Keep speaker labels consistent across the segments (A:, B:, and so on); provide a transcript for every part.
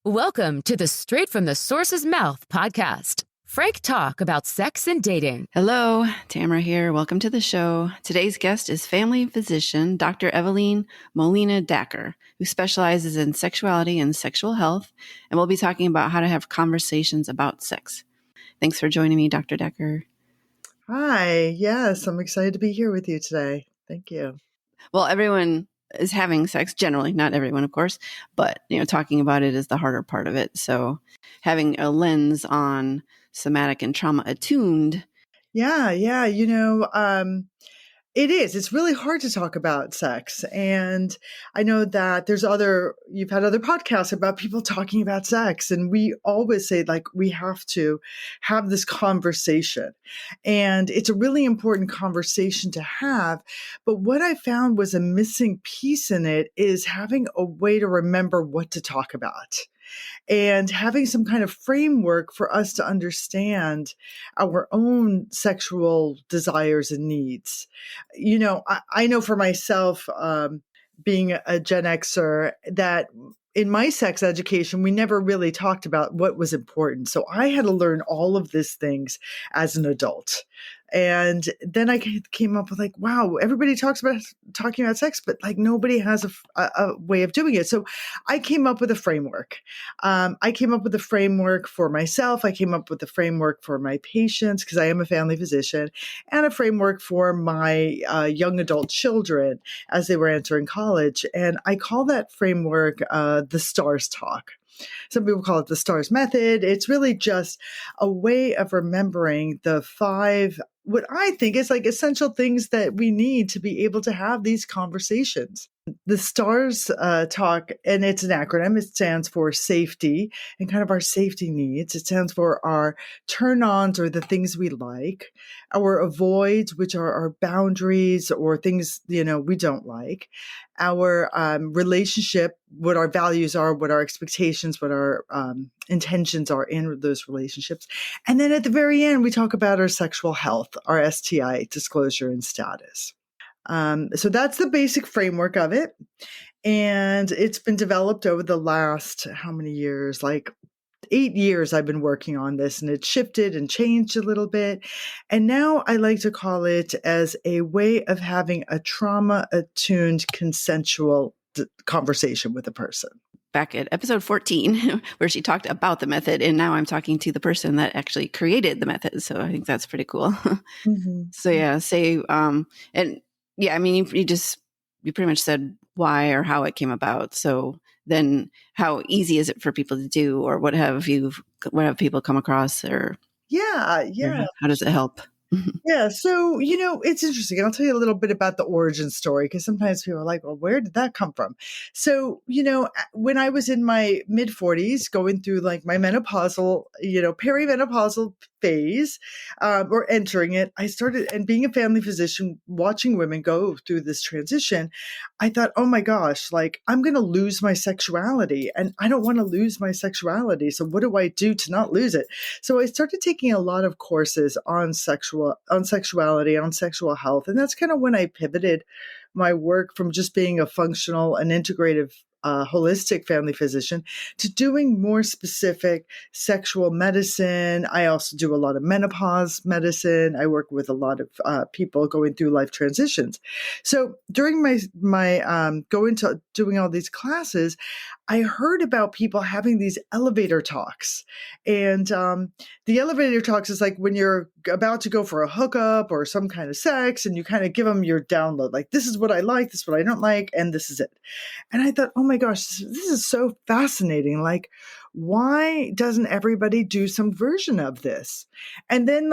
A: Welcome to the Straight from the Source's Mouth podcast. Frank talk about sex and dating.
B: Hello, Tamara here. Welcome to the show. Today's guest is family physician Dr. Eveline Molina-Dacker, who specializes in sexuality and sexual health, and we'll be talking about how to have conversations about sex. Thanks for joining me, Dr. Dacker.
C: Hi. Yes, I'm excited to be here with you today. Thank you.
B: Well, everyone is having sex, generally, not everyone, of course, but talking about it is the harder part of it. So having a lens on somatic and trauma-attuned.
C: Yeah. It is. It's really hard to talk about sex. And I know that you've had other podcasts about people talking about sex. And we always say, we have to have this conversation. And it's a really important conversation to have. But what I found was a missing piece in it is having a way to remember what to talk about. And having some kind of framework for us to understand our own sexual desires and needs. I know for myself, being a Gen Xer, that in my sex education, we never really talked about what was important. So I had to learn all of these things as an adult. And then I came up with wow, everybody talking about sex, but nobody has a way of doing it. So I came up with a framework. I came up with a framework for myself. I came up with a framework for my patients because I am a family physician, and a framework for my young adult children as they were entering college. And I call that framework the STARS talk. Some people call it the STARS method. It's really just a way of remembering the 5, what I think is essential things that we need to be able to have these conversations. The STARS talk, and it's an acronym. It stands for safety and kind of our safety needs. It stands for our turn-ons, or the things we like, our avoids, which are our boundaries or things we don't like, our relationship, what our values are, what our expectations, what our intentions are in those relationships. And then at the very end, we talk about our sexual health, our STI disclosure and status. So that's the basic framework of it. And it's been developed over the last, how many years? 8 years I've been working on this, and it's shifted and changed a little bit. And now I like to call it as a way of having a trauma-attuned consensual conversation with a person.
B: Back at episode 14, where she talked about the method, and now I'm talking to the person that actually created the method. So I think that's pretty cool.
C: Mm-hmm.
B: So you pretty much said why or how it came about. So then how easy is it for people to do, or what have people come across, or
C: Yeah.
B: How does it help?
C: Yeah. So, it's interesting. I'll tell you a little bit about the origin story, because sometimes people are like, well, where did that come from? So, when I was in my mid 40s, going through my menopausal, perimenopausal phase, or entering it, I started, and being a family physician, watching women go through this transition, I thought, oh my gosh, I'm going to lose my sexuality, and I don't want to lose my sexuality. So what do I do to not lose it? So I started taking a lot of courses on sexuality, on sexual health. And that's kind of when I pivoted my work from just being a functional and integrative holistic family physician to doing more specific sexual medicine. I also do a lot of menopause medicine. I work with a lot of people going through life transitions. So during my going to doing all these classes, I heard about people having these elevator talks. And the elevator talks is when you're about to go for a hookup or some kind of sex, and you kind of give them your download, this is what I like, this is what I don't like, and this is it. And I thought, oh my gosh, this is so fascinating. Why doesn't everybody do some version of this? And then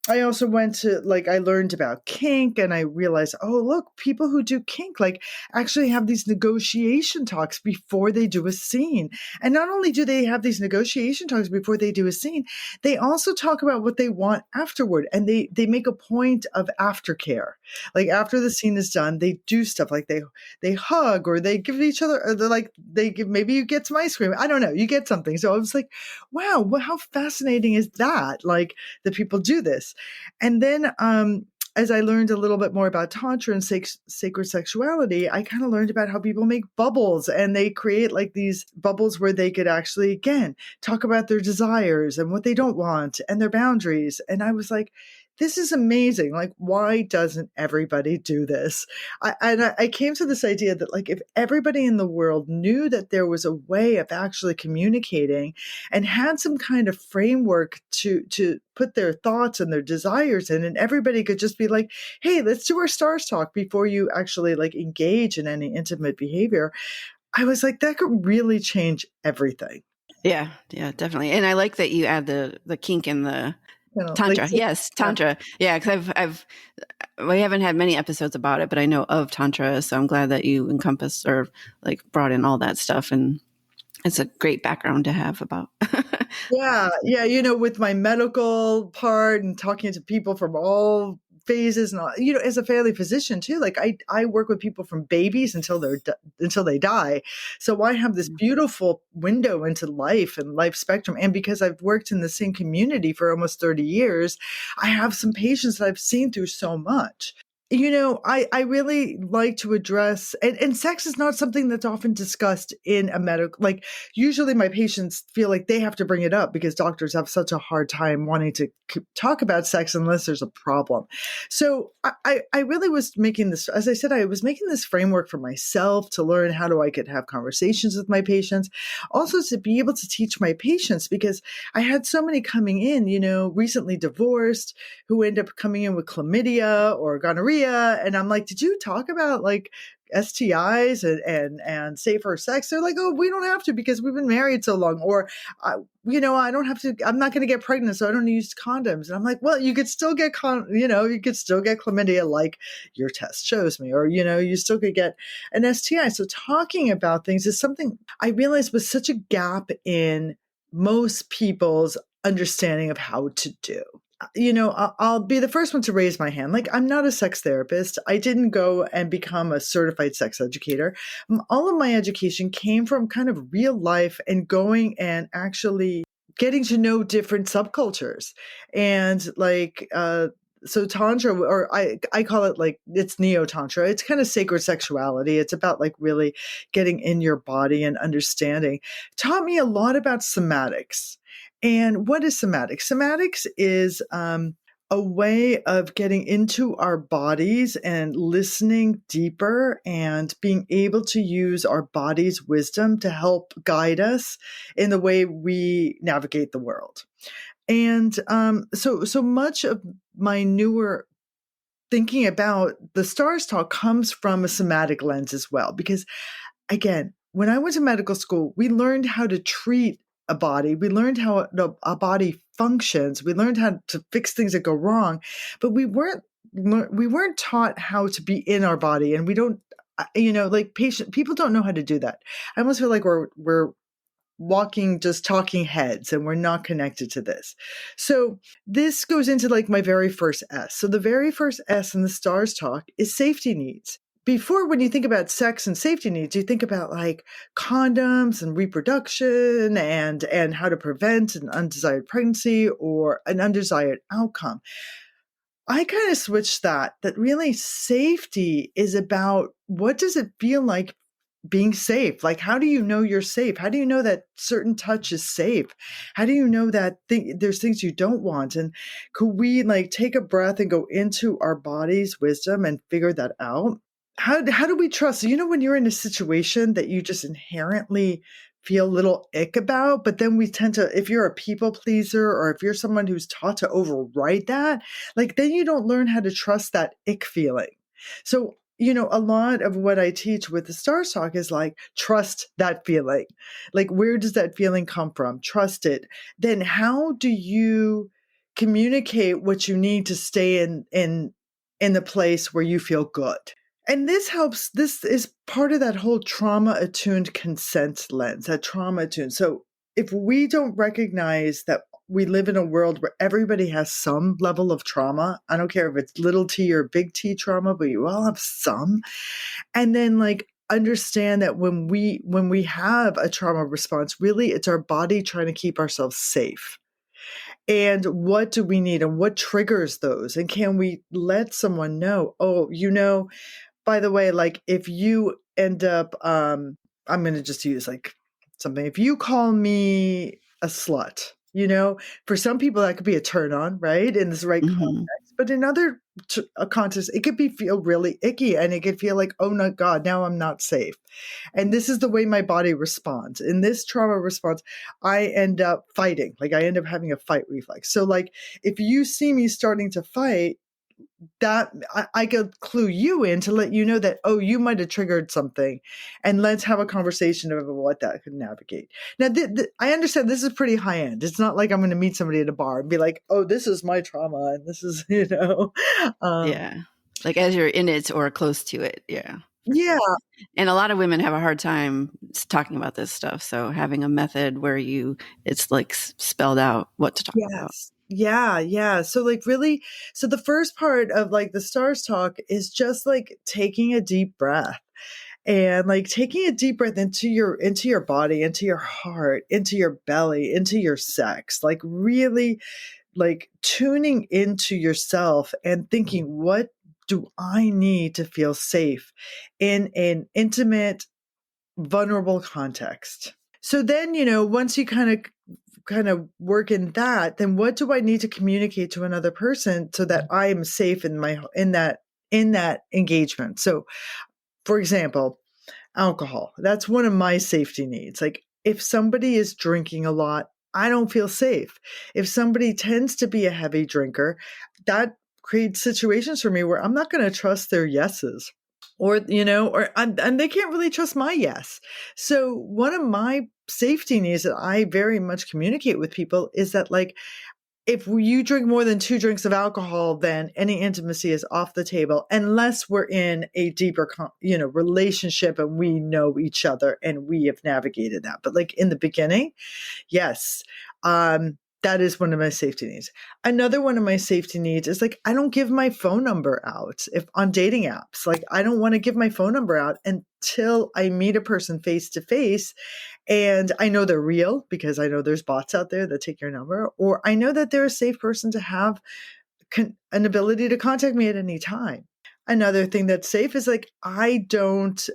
C: I also went to I learned about kink, and I realized, oh, look, people who do kink actually have these negotiation talks before they do a scene. And not only do they have these negotiation talks before they do a scene, they also talk about what they want afterward. And they make a point of aftercare. After the scene is done, they do stuff they hug, or they give each other, or maybe you get some ice cream. I don't know, you get something. So I was like, wow, how fascinating is that? That people do this. And then as I learned a little bit more about Tantra and sacred sexuality, I kind of learned about how people make bubbles, and they create like these bubbles where they could actually, again, talk about their desires and what they don't want and their boundaries. And I was like, this is amazing. Like, why doesn't everybody do this? I came to this idea that, like, if everybody in the world knew that there was a way of actually communicating and had some kind of framework to put their thoughts and their desires in, and everybody could just be like, hey, let's do our stars talk before you actually like engage in any intimate behavior. I was like, that could really change everything.
B: Yeah, definitely. And I like that you add the kink in the Tantra.
C: Like,
B: Yes, Tantra. Yeah, because we haven't had many episodes about it, but I know of Tantra, so I'm glad that you encompassed or like brought in all that stuff, and it's a great background to have about.
C: yeah, with my medical part and talking to people from all phases and all, as a family physician too, like I work with people from babies until they die. So I have this beautiful window into life and life spectrum. And because I've worked in the same community for almost 30 years, I have some patients that I've seen through so much. I really like to address, and sex is not something that's often discussed in a medical, like usually my patients feel like they have to bring it up because doctors have such a hard time wanting to talk about sex unless there's a problem. So I really was making this, as I said, I was making this framework for myself to learn how I could have conversations with my patients, also to be able to teach my patients, because I had so many coming in, recently divorced, who end up coming in with chlamydia or gonorrhea. And I'm like, did you talk about like STIs and safer sex? They're like, oh, we don't have to because we've been married so long. Or, I don't have to, I'm not going to get pregnant, so I don't use condoms. And I'm like, well, you could still get, you could still get chlamydia like your test shows me, or, you still could get an STI. So talking about things is something I realized was such a gap in most people's understanding of how to do. I'll be the first one to raise my hand. Like, I'm not a sex therapist. I didn't go and become a certified sex educator. All of my education came from kind of real life and going and actually getting to know different subcultures. And like, so Tantra, or I call it like, it's Neo-Tantra. It's kind of sacred sexuality. It's about like really getting in your body and understanding. Taught me a lot about somatics. And what is somatics? Somatics is a way of getting into our bodies and listening deeper and being able to use our body's wisdom to help guide us in the way we navigate the world. And so much of my newer thinking about the stars talk comes from a somatic lens as well, because again, when I went to medical school, we learned how to treat a body. We learned how a body functions. We learned how to fix things that go wrong, but we weren't taught how to be in our body. And we don't, like people don't know how to do that. I almost feel like we're walking, just talking heads, and we're not connected to this. So this goes into like my very first S. So the very first S in the stars talk is safety needs. Before, when you think about sex and safety needs, you think about like condoms and reproduction and how to prevent an undesired pregnancy or an undesired outcome. I kind of switched that really safety is about, what does it feel like being safe? Like, how do you know you're safe? How do you know that certain touch is safe? How do you know that there's things you don't want? And could we like take a breath and go into our body's wisdom and figure that out? How do we trust? When you're in a situation that you just inherently feel a little ick about, but then we tend to, if you're a people pleaser or if you're someone who's taught to override that, like then you don't learn how to trust that ick feeling. So, a lot of what I teach with the Stars Talk is like, trust that feeling. Like, where does that feeling come from? Trust it. Then how do you communicate what you need to stay in the place where you feel good? And this helps. This is part of that whole trauma-attuned consent lens, that trauma-attuned. So if we don't recognize that we live in a world where everybody has some level of trauma, I don't care if it's little t or big T trauma, but you all have some. And then like understand that when we have a trauma response, really it's our body trying to keep ourselves safe. And what do we need and what triggers those? And can we let someone know, oh, by the way, like if you end up, I'm going to just use like something, if you call me a slut, for some people that could be a turn on, right? In this right
B: Mhm.
C: context, but in other contexts, it could feel really icky and it could feel like, oh no, God, now I'm not safe. And this is the way my body responds. In this trauma response, I end up fighting. Like I end up having a fight reflex. So like if you see me starting to fight, that I could clue you in to let you know that, oh, you might have triggered something, and let's have a conversation about what that could navigate. Now, I understand this is pretty high end. It's not like I'm going to meet somebody at a bar and be like, oh, this is my trauma. And this is,
B: Yeah. Like as you're in it or close to it. Yeah.
C: yeah,
B: And a lot of women have a hard time talking about this stuff. So having a method where it's like spelled out what to talk about.
C: yes. Yeah, yeah. So like really, so the first part of like the stars talk is just like taking a deep breath. And like taking a deep breath into your body, into your heart, into your belly, into your sex, like really like tuning into yourself and thinking, what do I need to feel safe in an intimate, vulnerable context? So then, once you kind of work in that, then what do I need to communicate to another person so that I am safe in that engagement? So for example, alcohol. That's one of my safety needs. Like if somebody is drinking a lot, I don't feel safe. If somebody tends to be a heavy drinker, that creates situations for me where I'm not going to trust their yeses. And they can't really trust my yes. So one of my safety needs that I very much communicate with people is that like if you drink more than 2 drinks of alcohol, then any intimacy is off the table unless we're in a deeper, relationship and we know each other and we have navigated that. But like in the beginning, yes, that is one of my safety needs. Another one of my safety needs is like I don't give my phone number out if on dating apps. Like I don't want to give my phone number out until I meet a person face to face and I know they're real because I know there's bots out there that take your number, or I know that they're a safe person to have an ability to contact me at any time. Another thing that's safe is like I don't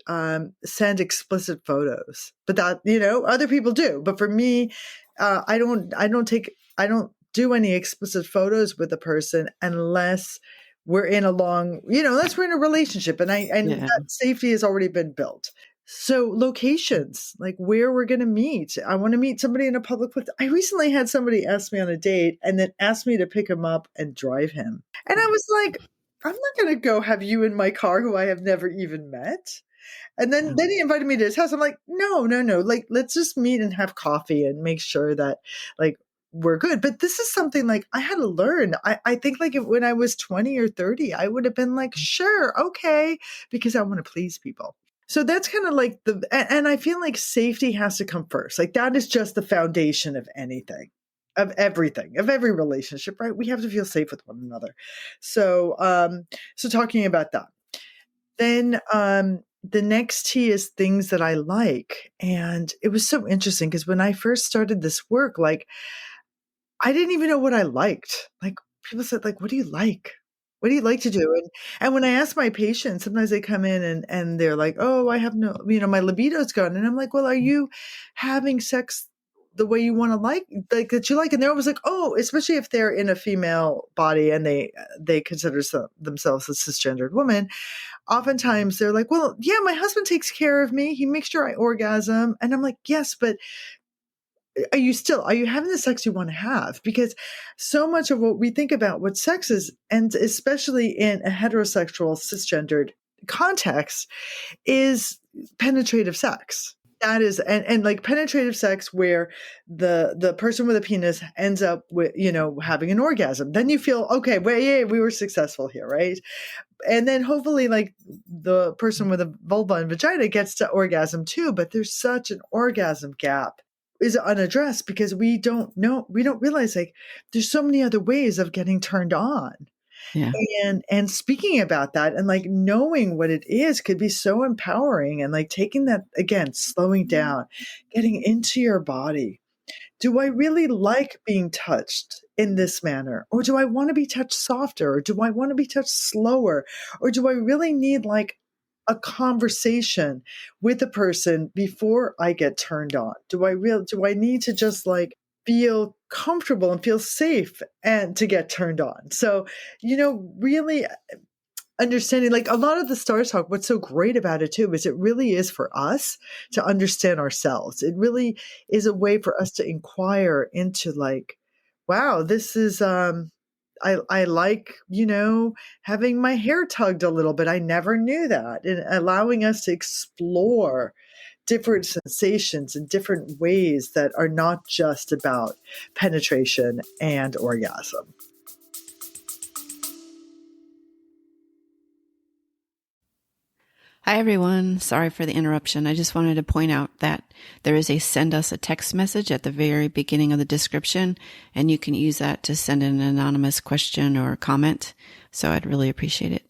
C: send explicit photos, but that other people do. But for me, I don't do any explicit photos with a person unless we're in unless we're in a relationship, and
B: Yeah.
C: that safety has already been built. So locations, like where we're going to meet. I want to meet somebody in a public place. I recently had somebody ask me on a date and then ask me to pick him up and drive him. And I was like, I'm not going to go have you in my car who I have never even met. And then he invited me to his house. I'm like, no. Like, let's just meet and have coffee and make sure that like we're good. But this is something like I had to learn. I think like when I was 20 or 30, I would have been like, sure, okay, because I want to please people. So that's kind of like and I feel like safety has to come first. Like that is just the foundation of anything, of everything, of every relationship, right? We have to feel safe with one another. So, so talking about that, then, the next T is things that I like. And it was so interesting because when I first started this work, like I didn't even know what I liked. Like people said, like, what do you like? What do you like to do? And when I ask my patients, sometimes they come in and they're like, oh, I have no, my libido's gone. And I'm like, well, are you having sex the way you want to like that you like? And they're always like, oh, especially if they're in a female body and they consider themselves a cisgendered woman. Oftentimes they're like, well, yeah, my husband takes care of me. He makes sure I orgasm. And I'm like, yes, but are you having the sex you want to have? Because so much of what we think about what sex is, and especially in a heterosexual cisgendered context, is penetrative sex. That is, and like penetrative sex where the person with a penis ends up with, having an orgasm. Then you feel, okay, well, yeah, we were successful here, right? And then hopefully like the person with a vulva and vagina gets to orgasm too, but there's such an orgasm gap is unaddressed because we don't realize like there's so many other ways of getting turned on.
B: Yeah.
C: And speaking about that and like knowing what it is could be so empowering, and like taking that again, slowing down, getting into your body, do I really like being touched in this manner? Or do I want to be touched softer? Or do I want to be touched slower? Or do I really need like a conversation with a person before I get turned on? Do I need to just like feel comfortable and feel safe and to get turned on? So, really understanding like a lot of the Star Talk, what's so great about it too is it really is for us to understand ourselves. It really is a way for us to inquire into like, wow, this is I like, having my hair tugged a little bit. I never knew that. And allowing us to explore different sensations in different ways that are not just about penetration and orgasm.
B: Hi, everyone. Sorry for the interruption. I just wanted to point out that there is a send us a text message at the very beginning of the description, and you can use that to send an anonymous question or comment. So I'd really appreciate it.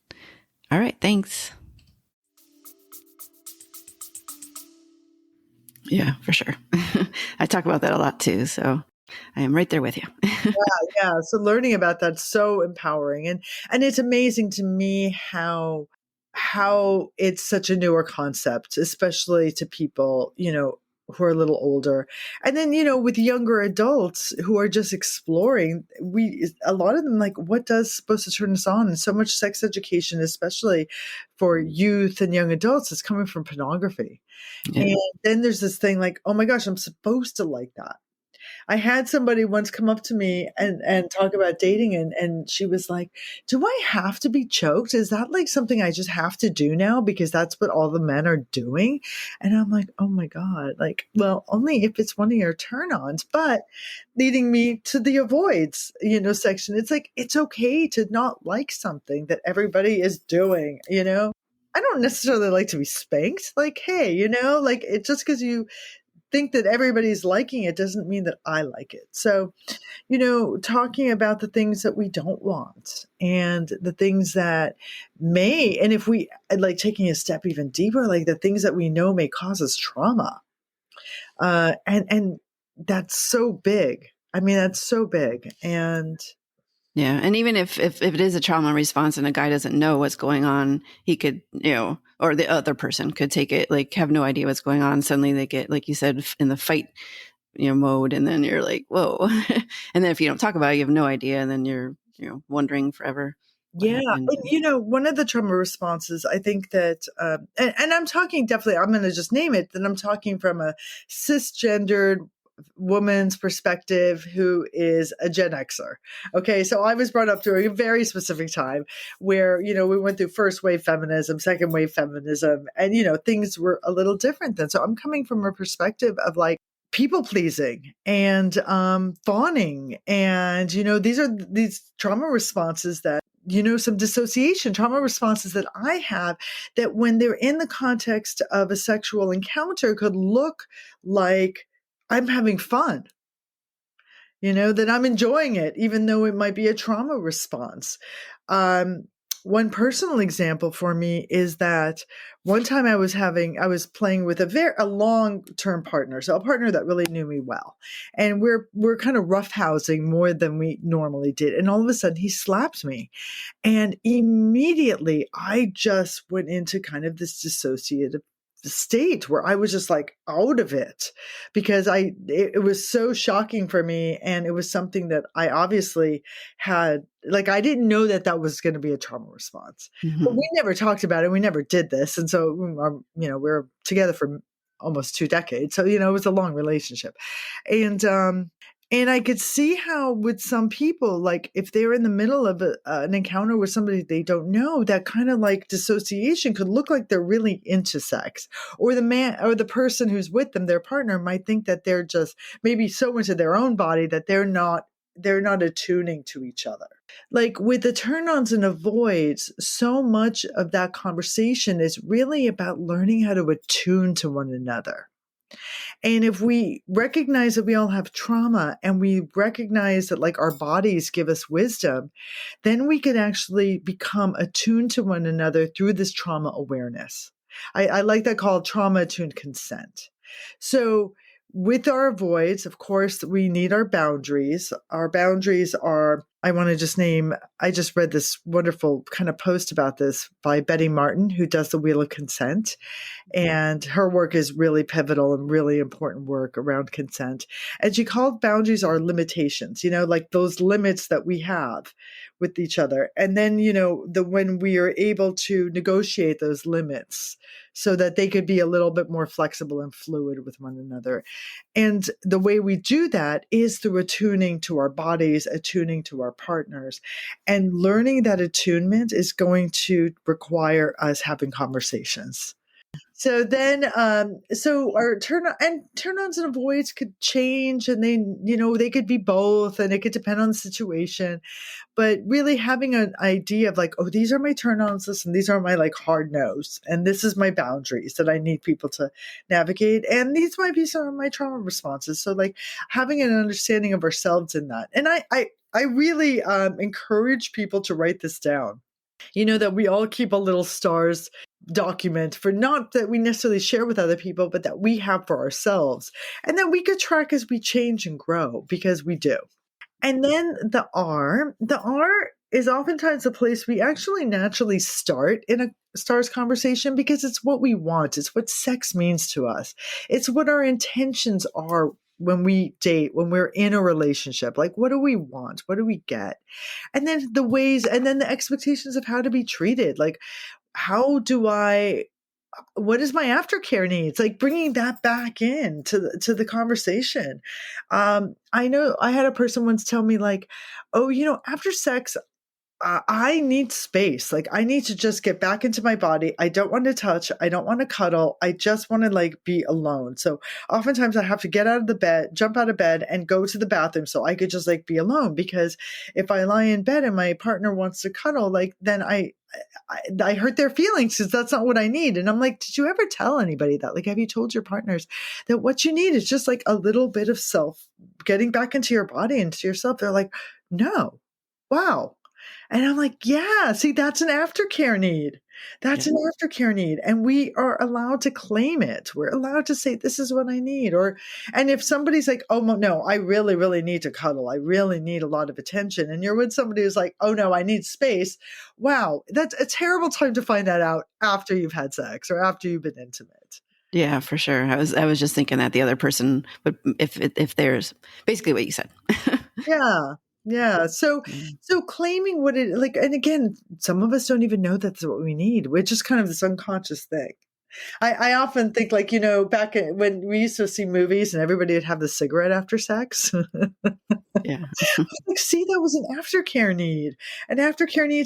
B: All right. Thanks. Yeah, for sure. I talk about that a lot too. So I am right there with you.
C: Yeah. So learning about that's so empowering. And it's amazing to me how it's such a newer concept, especially to people, who are a little older. And then, with younger adults who are just exploring, a lot of them like, what does supposed to turn us on? And so much sex education, especially for youth and young adults, is coming from pornography.
B: Yeah.
C: And then there's this thing like, oh my gosh, I'm supposed to like that. I had somebody once come up to me and talk about dating and she was like, do I have to be choked? Is that like something I just have to do now because that's what all the men are doing? And I'm like, oh my God, like, well, only if it's one of your turn-ons, but leading me to the avoids, section. It's like, it's okay to not like something that everybody is doing, I don't necessarily like to be spanked. Like, hey, like it just because you think that everybody's liking it doesn't mean that I like it. So, talking about the things that we don't want and the things that may, and if we like taking a step even deeper, like the things that we know may cause us trauma. And that's so big. I mean, that's so big. And
B: yeah. And even if it is a trauma response and a guy doesn't know what's going on, he could, or the other person could take it, like have no idea what's going on. Suddenly they get, like you said, in the fight, mode. And then you're like, whoa. And then if you don't talk about it, you have no idea. And then you're, wondering forever.
C: yeah.
B: Happened.
C: And, one of the trauma responses, I think that, and I'm talking definitely, I'm going to just name it, that I'm talking from a cisgendered woman's perspective who is a Gen Xer. Okay. So I was brought up during a very specific time where, we went through first wave feminism, second wave feminism, and, things were a little different then. So I'm coming from a perspective of like, people pleasing and fawning. And, these are these trauma responses that, some dissociation trauma responses that I have that when they're in the context of a sexual encounter could look like I'm having fun, that I'm enjoying it, even though it might be a trauma response. One personal example for me is that one time I was playing with a long-term partner, so a partner that really knew me well, and we're kind of roughhousing more than we normally did, and all of a sudden he slapped me, and immediately I just went into kind of this dissociative state where I was just like out of it because it was so shocking for me. And it was something that I obviously had, like, I didn't know that was going to be a trauma response, but we never talked about it. We never did this. And so, we're together for almost 2 decades. So, it was a long relationship. And I could see how with some people, like if they're in the middle of an encounter with somebody they don't know, that kind of like dissociation could look like they're really into sex, or the man or the person who's with them, their partner, might think that they're just maybe so into their own body that they're not attuning to each other. Like with the turn-ons and avoids, so much of that conversation is really about learning how to attune to one another. And if we recognize that we all have trauma and we recognize that like our bodies give us wisdom, then we can actually become attuned to one another through this trauma awareness. I like that called trauma-attuned consent. So with our avoids, of course, we need our boundaries. Our boundaries are, I just read this wonderful kind of post about this by Betty Martin, who does the Wheel of Consent. And her work is really pivotal and really important work around consent. And she called boundaries our limitations, like those limits that we have with each other. And then, when we are able to negotiate those limits so that they could be a little bit more flexible and fluid with one another. And the way we do that is through attuning to our bodies, attuning to our partners, and learning that attunement is going to require us having conversations. So then, so our turn-ons and avoids could change, and they could be both, and it could depend on the situation. But really having an idea of like, oh, these are my turn-ons, and these are my like hard no's, and this is my boundaries that I need people to navigate, and these might be some of my trauma responses. So like having an understanding of ourselves in that, and I really encourage people to write this down. That we all keep a little stars document for not that we necessarily share with other people, but that we have for ourselves, and that we could track as we change and grow, because we do. And then the R is oftentimes a place we actually naturally start in a stars conversation, because it's what we want. It's what sex means to us. It's what our intentions are when we date, when we're in a relationship. Like, what do we want? What do we get? And then the ways, and then the expectations of how to be treated. Like, what is my aftercare needs? Like bringing that back in to the conversation. I know I had a person once tell me like, oh, after sex, I need space. Like I need to just get back into my body. I don't want to touch. I don't want to cuddle. I just want to like be alone. So oftentimes I have to jump out of bed and go to the bathroom so I could just like be alone, because if I lie in bed and my partner wants to cuddle, like then I hurt their feelings, because that's not what I need. And I'm like, did you ever tell anybody that? Like, have you told your partners that what you need is just like a little bit of getting back into your body and to yourself? They're like, no. Wow. And I'm like, yeah, see, that's an aftercare need. That's an aftercare need. And we are allowed to claim it. We're allowed to say, this is what I need. And if somebody's like, oh, no, I really, really need to cuddle. I really need a lot of attention. And you're with somebody who's like, oh, no, I need space. Wow. That's a terrible time to find that out after you've had sex or after you've been intimate.
B: Yeah, for sure. I was just thinking that the other person would, if there's basically what you said.
C: Yeah. Yeah. So claiming what it like, and again, some of us don't even know that's what we need. We're just kind of this unconscious thing. I often think like, back when we used to see movies and everybody would have the cigarette after sex.
B: Yeah.
C: Like, see, that was an aftercare need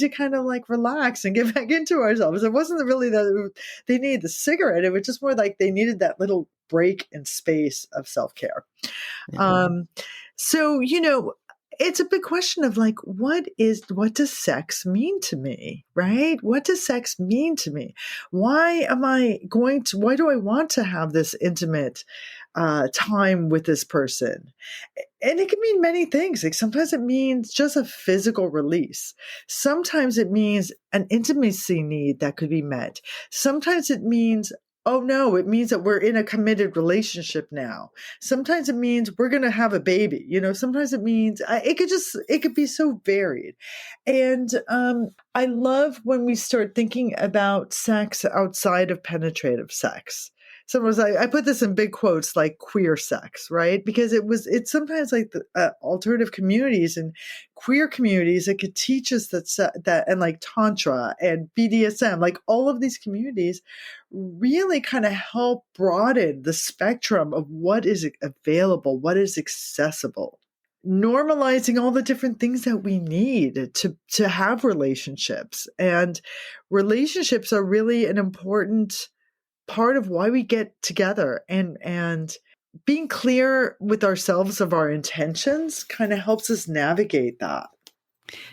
C: to kind of like relax and get back into ourselves. It wasn't really that they needed the cigarette. It was just more like they needed that little break in space of self-care.
B: Yeah.
C: So, it's a big question of like, what does sex mean to me, right? What does sex mean to me? Why do I want to have this intimate time with this person? And it can mean many things. Like sometimes it means just a physical release. Sometimes it means an intimacy need that could be met. Sometimes it means, oh no, it means that we're in a committed relationship now. Sometimes it means we're going to have a baby. Sometimes it means it could be so varied. And I love when we start thinking about sex outside of penetrative sex. Sometimes I put this in big quotes, like queer sex, right? Because it's sometimes like the alternative communities and queer communities that could teach us that, and like Tantra and BDSM, like all of these communities really kind of help broaden the spectrum of what is available, what is accessible, normalizing all the different things that we need to have relationships. And relationships are really an important part of why we get together, and being clear with ourselves of our intentions kind of helps us navigate that.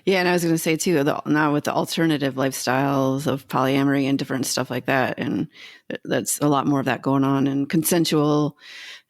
B: Yeah. And I was going to say too, now with the alternative lifestyles of polyamory and different stuff like that, and that's a lot more of that going on, and consensual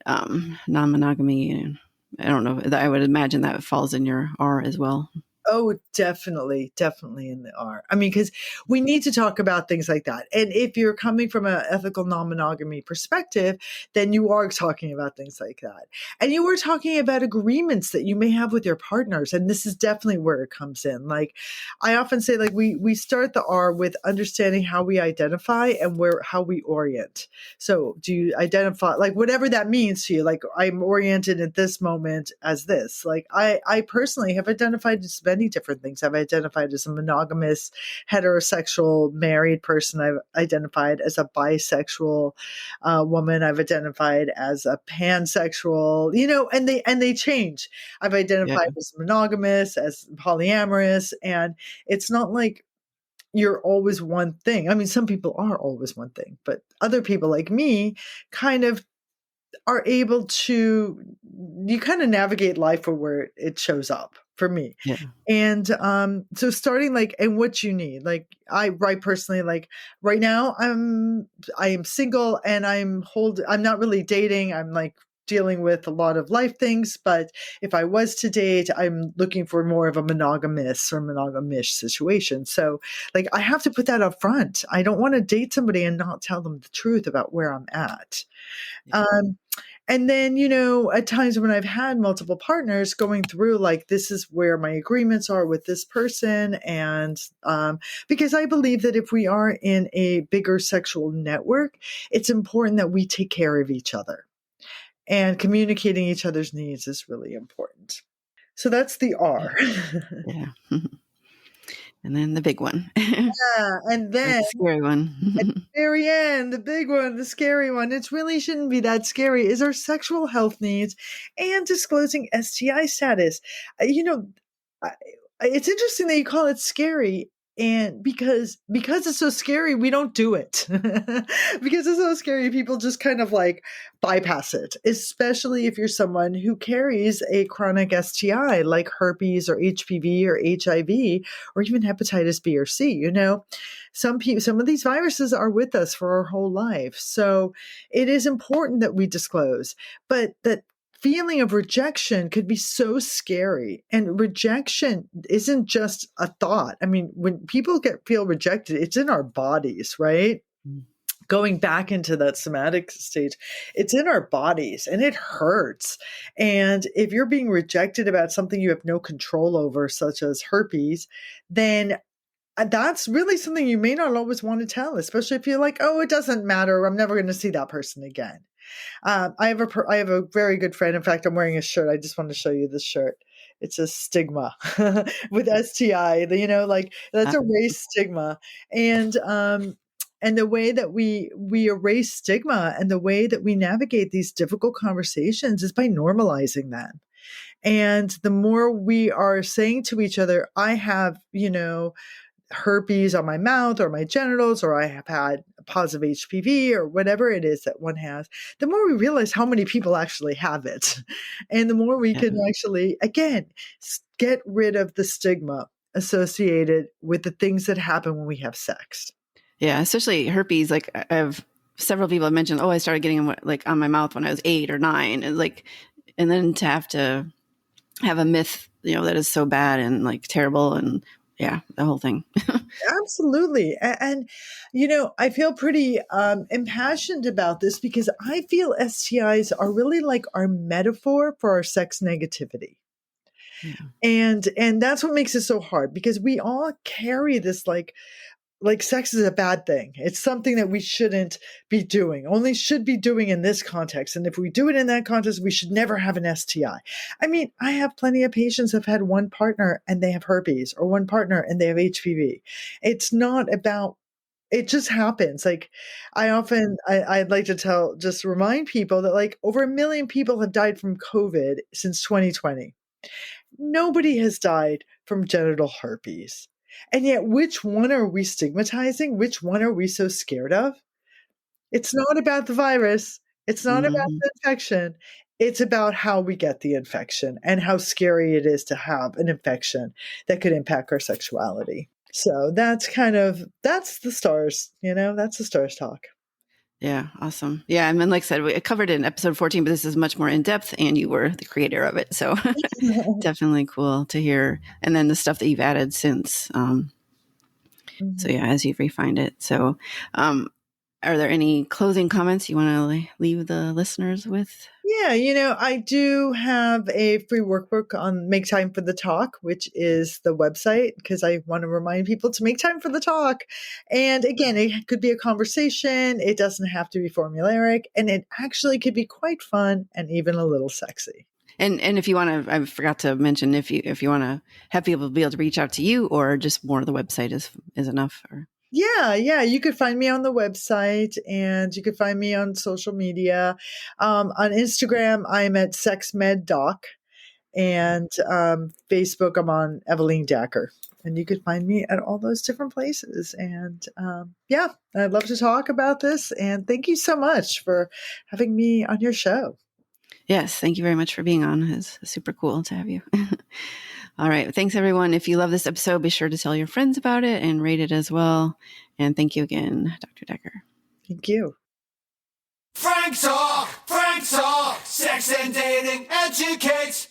B: non-monogamy. I don't know. I would imagine that falls in your R as well.
C: Oh, definitely, definitely in the R. I mean, because we need to talk about things like that. And if you're coming from an ethical non-monogamy perspective, then you are talking about things like that. And you were talking about agreements that you may have with your partners. And this is definitely where it comes in. Like I often say, like we start the R with understanding how we identify and how we orient. So do you identify like whatever that means to you? Like I'm oriented at this moment as this. Like I personally have identified as many different things. I've identified as a monogamous, heterosexual, married person. I've identified as a bisexual woman. I've identified as a pansexual. And they change. I've
B: Yeah.
C: identified as monogamous, as polyamorous, and it's not like you're always one thing. I mean, some people are always one thing, but other people like me kind of are able to, you kind of navigate life for where it shows up for me.
B: Yeah.
C: And so starting like, and what you need, like I write personally, like right now I am single and I'm not really dating. I'm like dealing with a lot of life things, but if I was to date, I'm looking for more of a monogamous or monogamish situation. So like I have to put that up front. I don't want to date somebody and not tell them the truth about where I'm at.
B: Yeah.
C: And then, at times when I've had multiple partners going through, like, this is where my agreements are with this person. And because I believe that if we are in a bigger sexual network, it's important that we take care of each other. And communicating each other's needs is really important. So that's the R.
B: Yeah. And then the big one.
C: Yeah. And then
B: The scary
C: at
B: one.
C: the very end, the big one, the scary one, it really shouldn't be that scary, is our sexual health needs and disclosing STI status. Uh, You know, I, it's interesting that you call it scary. And because it's so scary, we don't do it. Because it's so scary, people just kind of like bypass it, especially if you're someone who carries a chronic STI like herpes or HPV or HIV or even hepatitis B or C. Some of these viruses are with us for our whole life. So it is important that we disclose, but that feeling of rejection could be so scary. And rejection isn't just a thought. I mean, when people feel rejected, it's in our bodies, right? Going back into that somatic stage, it's in our bodies and it hurts. And if you're being rejected about something you have no control over, such as herpes, then that's really something you may not always want to tell, especially if you're like, oh, it doesn't matter. I'm never going to see that person again. I have a very good friend. In fact, I'm wearing a shirt. I just want to show you this shirt. It's a stigma with STI. Like that's a race stigma, and the way that we erase stigma and the way that we navigate these difficult conversations is by normalizing them. And the more we are saying to each other, I have, herpes on my mouth or my genitals, or I have had a positive HPV or whatever it is that one has, the more we realize how many people actually have it. And the more we can actually, again, get rid of the stigma associated with the things that happen when we have sex.
B: Yeah, especially herpes. Like I have several people have mentioned, oh, I started getting them like on my mouth when I was 8 or 9. And and then to have a myth, that is so bad and like terrible. And yeah, the whole thing.
C: Absolutely. I feel pretty impassioned about this because I feel STIs are really like our metaphor for our sex negativity.
B: Yeah.
C: And that's what makes it so hard, because we all carry this like sex is a bad thing. It's something that we shouldn't be doing, only should be doing in this context. And if we do it in that context, we should never have an STI. I mean, I have plenty of patients who've had one partner and they have herpes, or one partner and they have HPV. It's not about, it just happens. Like I'd like to just remind people that like over 1 million people have died from COVID since 2020. Nobody has died from genital herpes. And yet, which one are we stigmatizing? Which one are we so scared of? It's not about the virus. It's not about
B: Mhm.
C: the infection. It's about how we get the infection and how scary it is to have an infection that could impact our sexuality. So that's the stars, that's the stars talk.
B: Yeah, awesome. Yeah, and then like I said, we covered it in episode 14, but this is much more in depth, and you were the creator of it, so definitely cool to hear. And then the stuff that you've added since. So yeah, as you've refined it. So, are there any closing comments you want to leave the listeners with?
C: Yeah, I do have a free workbook on Make Time for the Talk, which is the website, because I want to remind people to make time for the talk. And again, it could be a conversation. It doesn't have to be formulaic, and it actually could be quite fun and even a little sexy.
B: And if you want to, I forgot to mention, if you want to have people be able to reach out to you, or just more of the website is enough. Or
C: Yeah, you could find me on the website, and you could find me on social media. On Instagram, I'm at SexMedDoc, and Facebook, I'm on Eveline Dacker. And you could find me at all those different places. And I'd love to talk about this. And thank you so much for having me on your show.
B: Yes, thank you very much for being on. It's super cool to have you. All right. Thanks, everyone. If you love this episode, be sure to tell your friends about it and rate it as well. And thank you again, Dr. Dacker.
C: Thank you.
D: Frank Talk, sex and dating educates.